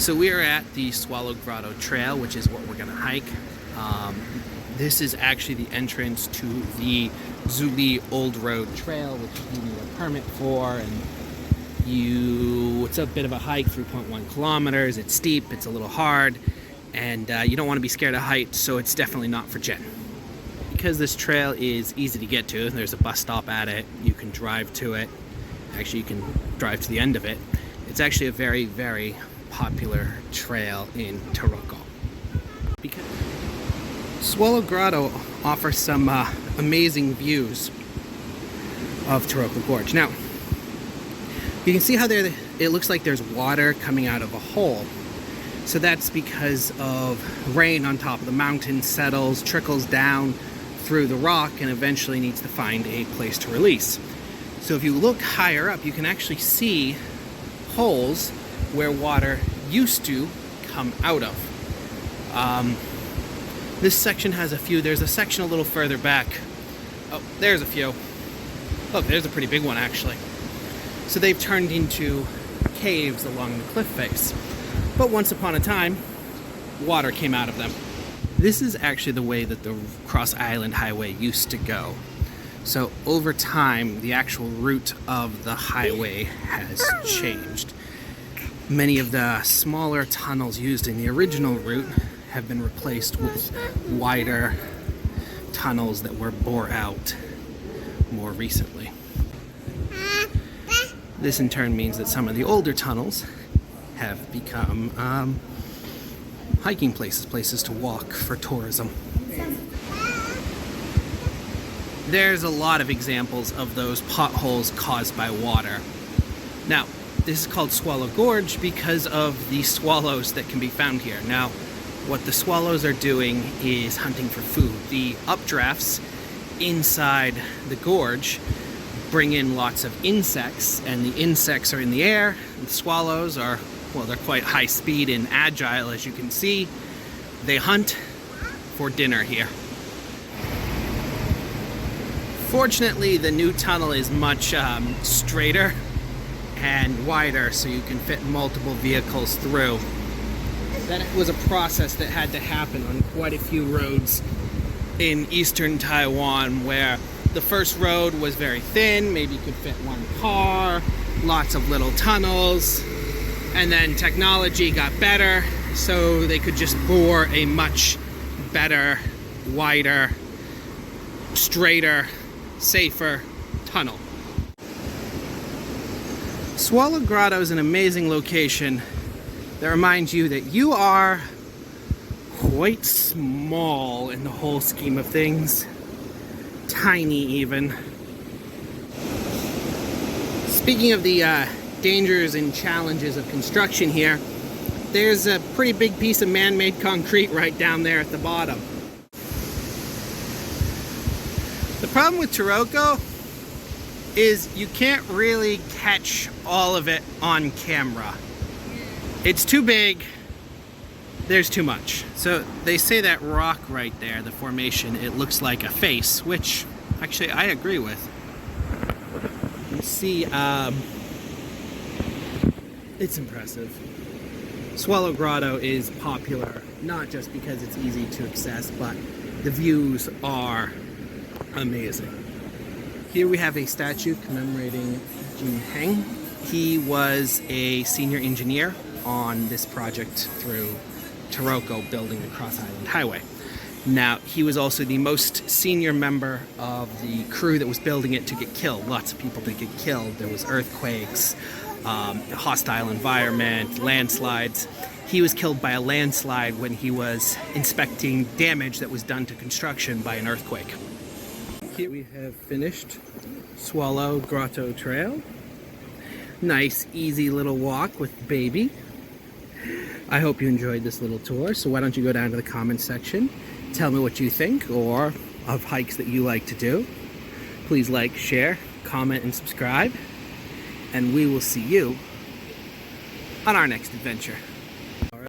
So we are at the Swallow Grotto Trail, which is what we're going to hike. This is actually the entrance to the Zuli Old Road Trail, which you need a permit for, and it's a bit of a hike, 3.1 kilometers. It's steep, it's a little hard, and you don't want to be scared of heights, so it's definitely not for Jen. Because this trail is easy to get to, there's a bus stop at it, you can drive to it. Actually, you can drive to the end of it. It's actually a very, very popular trail in Taroko. Because Swallow Grotto offers some amazing views of Taroko Gorge. Now, you can see how it looks like there's water coming out of a hole. So that's because of rain on top of the mountain settles, trickles down through the rock, and eventually needs to find a place to release. So if you look higher up, you can actually see holes where water used to come out of. This section has a few. There's a section a little further back. Oh, there's a few. Look, there's a pretty big one actually. So they've turned into caves along the cliff face. But once upon a time, water came out of them. This is actually the way that the Cross-Island Highway used to go. So over time, the actual route of the highway has changed. Many of the smaller tunnels used in the original route have been replaced with wider tunnels that were bore out more recently. This in turn means that some of the older tunnels have become hiking places to walk for tourism. There's a lot of examples of those potholes caused by water. Now, this is called Swallow Gorge because of the swallows that can be found here. Now, what the swallows are doing is hunting for food. The updrafts inside the gorge bring in lots of insects, and the insects are in the air, and the swallows are, well, they're quite high speed and agile, as you can see. They hunt for dinner here. Fortunately, the new tunnel is much straighter and wider, so you can fit multiple vehicles through. That was a process that had to happen on quite a few roads in eastern Taiwan, where the first road was very thin, maybe could fit one car, lots of little tunnels, and then technology got better, so they could just bore a much better, wider, straighter, safer tunnel. Swallow Grotto is an amazing location that reminds you that you are quite small in the whole scheme of things. Tiny even. Speaking of the dangers and challenges of construction here, there's a pretty big piece of man-made concrete right down there at the bottom. The problem with Taroko is you can't really catch all of it on camera. It's too big, there's too much. So they say that rock right there, the formation, it looks like a face, which actually I agree with. You see, it's impressive. Swallow Grotto is popular, not just because it's easy to access, but the views are amazing. Here we have a statue commemorating Jin Heng. He was a senior engineer on this project through Taroko, building the Cross-Island Highway. Now, he was also the most senior member of the crew that was building it to get killed. Lots of people did get killed. There was earthquakes, hostile environment, landslides. He was killed by a landslide when he was inspecting damage that was done to construction by an earthquake. Here we have finished Swallow Grotto Trail. Nice, easy little walk with baby. I hope you enjoyed this little tour, so why don't you go down to the comments section, tell me what you think, or of hikes that you like to do. Please like, share, comment, and subscribe, and we will see you on our next adventure.